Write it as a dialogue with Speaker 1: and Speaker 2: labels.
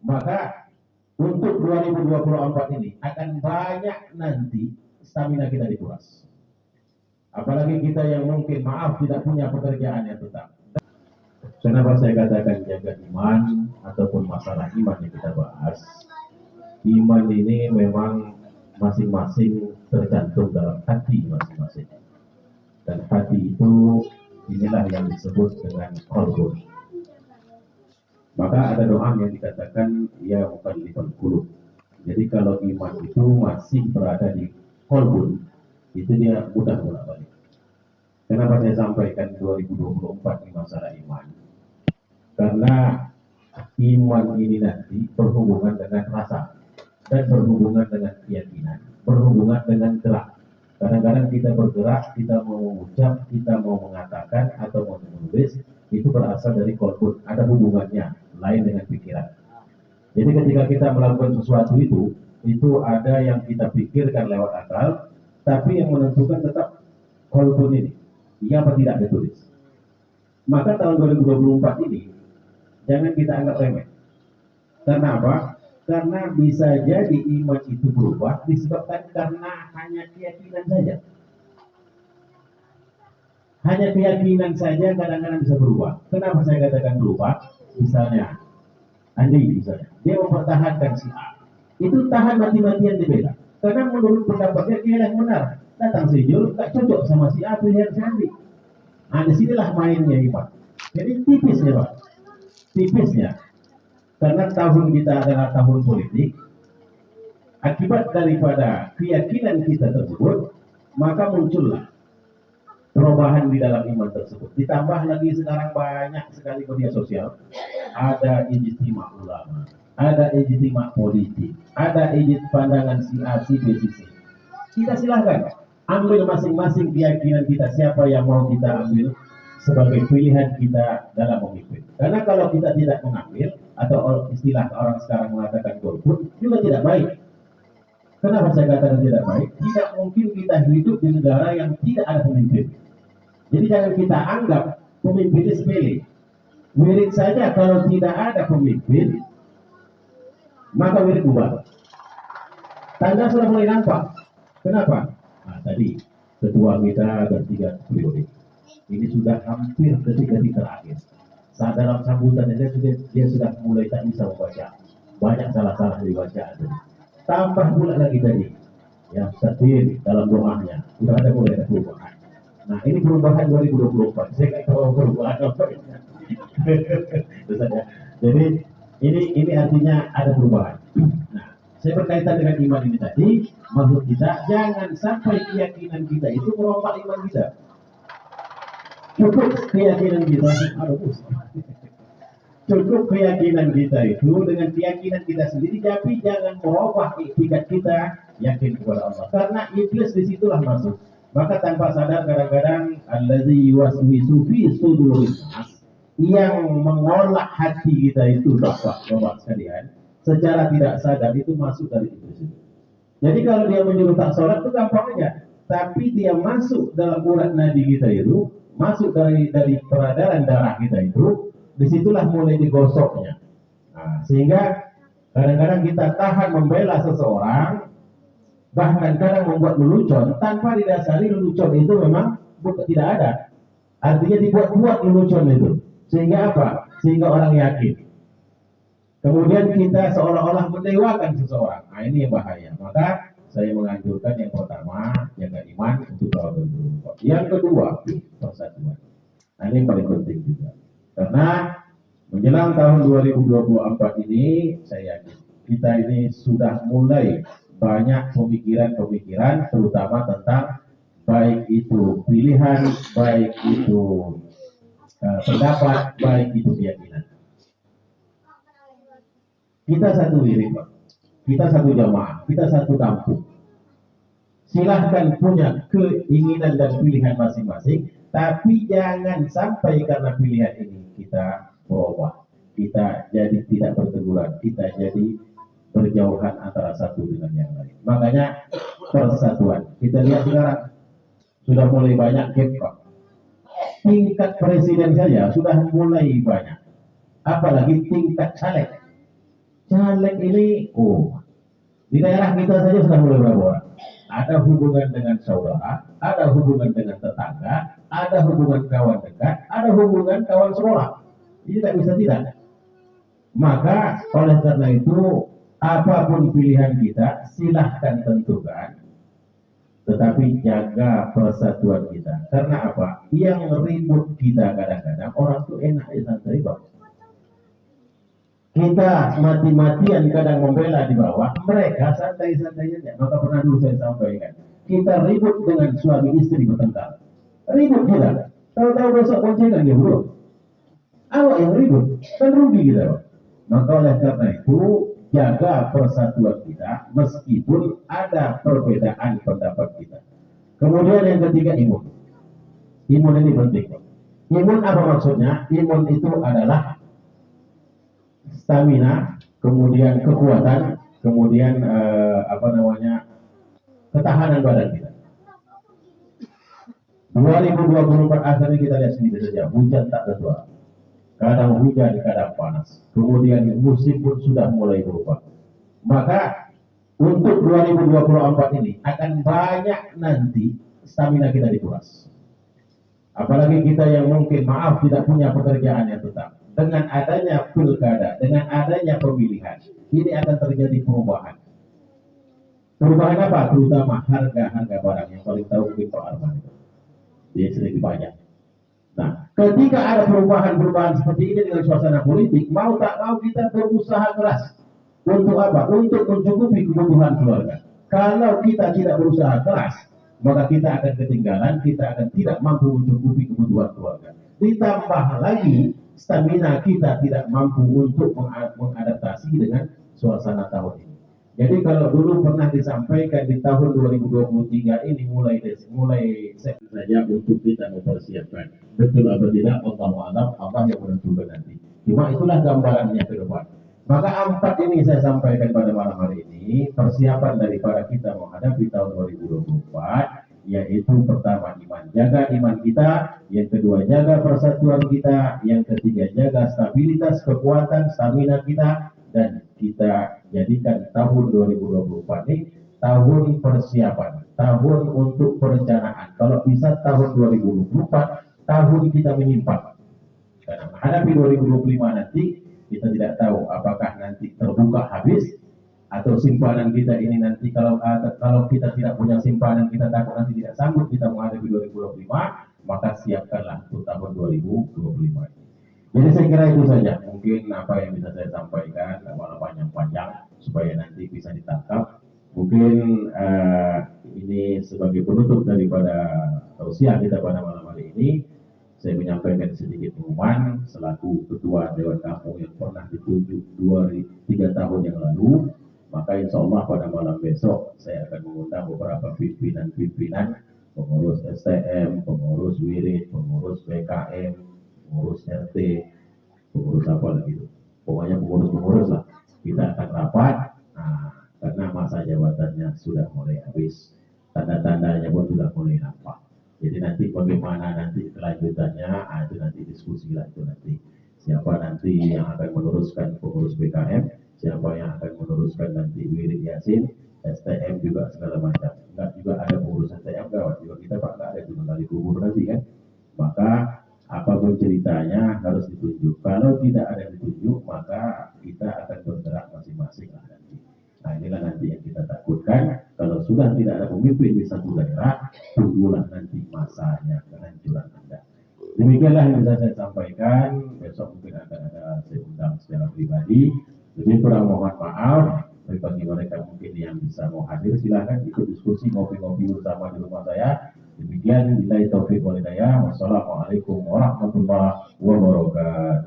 Speaker 1: Maka untuk 2024 ini akan banyak nanti stamina kita dikuras. Apalagi kita yang mungkin maaf tidak punya pekerjaan yang tetap. Kenapa saya katakan jaga iman ataupun masalah iman yang kita bahas? Iman ini memang masing-masing tergantung dalam hati masing-masing. Dan hati itu inilah yang disebut dengan qalbun. Maka ada doa yang dikatakan ya muqallibal qulub. Jadi kalau iman itu masih berada di qalbun, itu dia mudah bolak-balik. Kenapa saya sampaikan 2024 ini masalah iman? Karena iman ini nanti berhubungan dengan rasa dan berhubungan dengan keyakinan, berhubungan dengan gerak. Kadang-kadang kita bergerak, kita mau mengucap, kita mau mengatakan atau mau menulis, itu berasal dari qalbun, ada hubungannya lain dengan pikiran. Jadi ketika kita melakukan sesuatu itu ada yang kita pikirkan lewat akal, tapi yang menentukan tetap qalbun ini, iya apa tidak ditulis. Maka tahun 2024 ini jangan kita anggap remeh. Karena apa? Karena bisa jadi iman itu berubah disebabkan karena hanya keyakinan saja. Hanya keyakinan saja kadang-kadang bisa berubah. Kenapa saya katakan berubah? Misalnya, Andi misalnya, dia mempertahankan si A. Itu tahan mati-matian dibela. Karena menurut pendapatnya dia yang benar. Datang si Jul, tak cocok sama si A pilihan si Andi. Nah, disinilah mainnya iman. Jadi tipisnya Pak. Tipisnya. Karena tahun kita adalah tahun politik, akibat daripada keyakinan kita tersebut, maka muncullah perubahan di dalam iman tersebut. Ditambah lagi sekarang banyak sekali media sosial, ada ijtima ulama, ada ijtima politik, ada ijtima pandangan si A, si B, si C. Kita silahkan ambil masing-masing keyakinan kita, siapa yang mau kita ambil sebagai pilihan kita dalam memimpin. Karena kalau kita tidak mengambil, atau istilah orang sekarang mengatakan golput, juga tidak baik. Kenapa saya katakan tidak baik? Tidak mungkin kita hidup di negara yang tidak ada pemimpin. Jadi jangan kita anggap pemimpin sepele. Wirid saja kalau tidak ada pemimpin, maka wirid bubar. Tanda sudah mulai nampak. Kenapa? Nah, tadi ketua kita bertiga periode. Ini sudah hampir detik-detik terakhir. Saat dalam sambutannya dia sudah mulai tak bisa membaca. Banyak salah-salah di bacaan. Tambah pula lagi tadi yang setir dalam doanya sudah ada mulai ada perubahan. Nah ini perubahan 2024. Saya nggak tahu perubahan apa. Jadi ini artinya ada perubahan. Nah saya berkaitan dengan iman ini tadi, maksud kita jangan sampai keyakinan kita itu merombak iman kita. Cukup keyakinan kita cukup keyakinan kita itu dengan keyakinan kita sendiri, tapi jangan merubah etikat kita yakin kepada Allah. Karena iblis disitulah masuk. Maka tanpa sadar kadang-kadang allazi yuwaswisu fi sudurin nas, yang mengolah hati kita itu Bapak sekalian, secara tidak sadar itu masuk dari iblis itu. Jadi kalau dia menyuruh tak sholat itu gampang aja, tapi dia masuk dalam urat nadi kita itu, masuk dari peredaran darah kita itu, disitulah mulai digosoknya. Nah, sehingga kadang-kadang kita tahan membela seseorang, bahkan kadang membuat lelucon tanpa didasari lelucon itu memang tidak ada. Artinya dibuat-buat lelucon itu. Sehingga apa? Sehingga orang yakin. Kemudian kita seolah-olah mendewakan seseorang. Nah ini yang bahaya. Maka saya menganjurkan yang pertama, jaga iman untuk tahun 2024. Yang kedua, persatuan. Nah ini yang paling penting juga. Karena menjelang tahun 2024 ini, saya yakin kita ini sudah mulai banyak pemikiran-pemikiran, terutama tentang baik itu pilihan, baik itu pendapat, baik itu keyakinan. Kita satu diri, Pak. Kita satu jamaah, kita satu kampung. Silahkan punya keinginan dan pilihan masing-masing, tapi jangan sampai karena pilihan ini kita berubah. Kita jadi tidak berteguran, kita jadi berjauhan antara satu dengan yang lain. Makanya persatuan. Kita lihat sekarang sudah mulai banyak gap, Pak. Tingkat presiden saja sudah mulai banyak. Apalagi tingkat caleg. caleg ini, di daerah kita saja sudah mulai berapa orang? Ada hubungan dengan saudara, ada hubungan dengan tetangga, ada hubungan kawan dekat, ada hubungan kawan sekolah. Ini tidak bisa tidak. Maka oleh karena itu, apapun pilihan kita, silahkan tentukan. Tetapi jaga persatuan kita. Karena apa? Yang ribut kita kadang-kadang, orang tuh enak ya santai bang. Kita mati-matian kadang membela di bawah, mereka santai-santai saja. Maka pernah dulu saya sampaikan, kita ribut dengan suami istri bertengkar. Ribut kita, tahu-tahu besok boncengan dia bro. Awak yang ribut, kan rugi kita bang. Maka oleh karena itu, jaga persatuan kita meskipun ada perbedaan pendapat kita. Kemudian yang ketiga, imun. Imun ini penting. Imun apa maksudnya? Imun itu adalah stamina, kemudian kekuatan, kemudian ketahanan badan kita. 2024 akhir ini kita lihat sendiri saja, hujan tak tentu. Kadang hujan, kadang panas. Kemudian musim pun sudah mulai berubah. Maka untuk 2024 ini akan banyak nanti stamina kita dikuras. Apalagi kita yang mungkin maaf tidak punya pekerjaan yang tetap. Dengan adanya pilkada, dengan adanya pemilihan, ini akan terjadi perubahan. Perubahan apa? Terutama harga-harga barang yang paling tahu mungkin Pak Arman itu. Dia sedikit banyak. Nah, ketika ada perubahan-perubahan seperti ini dengan suasana politik, mau tak mau kita berusaha keras. Untuk apa? Untuk mencukupi kebutuhan keluarga. Kalau kita tidak berusaha keras, maka kita akan ketinggalan, kita akan tidak mampu mencukupi kebutuhan keluarga. Ditambah lagi, stamina kita tidak mampu untuk mengadaptasi dengan suasana tahun ini. Jadi kalau dulu pernah disampaikan di tahun 2023 ini mulai saja untuk kita mempersiapkan. Betul atau tidak, Allah yang menentukan nanti. Cuma itulah gambarannya ke depan. Maka 4 ini saya sampaikan pada malam hari ini, persiapan daripada kita menghadapi tahun 2024, yaitu pertama iman. Jaga iman kita, yang kedua jaga persatuan kita, yang ketiga jaga stabilitas, kekuatan, stamina kita, dan kita jadikan tahun 2024 ini tahun persiapan, tahun untuk perencanaan. Kalau bisa tahun 2024, tahun kita menyimpan. Karena menghadapi 2025 nanti, kita tidak tahu apakah nanti terbuka habis, atau simpanan kita ini nanti kalau kita tidak punya simpanan, kita takut nanti tidak sanggup kita menghadapi 2025, maka siapkanlah untuk tahun 2025 ini. Jadi saya kira itu saja mungkin apa yang bisa saya sampaikan, walau panjang-panjang supaya nanti bisa ditangkap. Mungkin ini sebagai penutup daripada tausiah kita pada malam hari ini, saya menyampaikan sedikit pengumuman selaku ketua Dewan Kampung yang pernah ditunjuk 2-3 tahun yang lalu. Maka insya Allah pada malam besok saya akan mengundang beberapa pimpinan-pimpinan, pengurus STM, pengurus wirid, pengurus BKM, pengurus RT, pengurus apa lagi itu. Pokoknya pengurus-pengurus lah. Kita akan rapat, karena masa jabatannya sudah mulai habis. Tanda-tandanya pun sudah mulai nampak. Jadi nanti bagaimana nanti kelanjutannya, itu nanti diskusi lah itu nanti. Siapa nanti yang akan meneruskan pengurus BKM, siapa yang akan meneruskan nanti wirid Yasin, STM juga segala macam. Enggak juga ada pengurus STM gawat juga kita Pak, enggak ada juga kali kubur nanti kan. Maka apapun ceritanya harus ditunjuk. Kalau tidak ada yang ditunjuk, maka kita akan bergerak masing-masing lah nanti. Nah inilah nanti yang kita takutkan. Kalau sudah tidak ada pemimpin di satu daerah, tunggulah nanti masanya kehancuran Anda. Demikianlah yang bisa saya sampaikan. Besok mungkin akan ada saya undang secara pribadi. Lebih kurang mohon maaf. Bagi mereka mungkin yang bisa mau hadir, silahkan ikut diskusi ngopi-ngopi bersama di rumah saya. Demikian, billahi taufiq wal hidayah. Wassalamualaikum warahmatullahi wabarakatuh.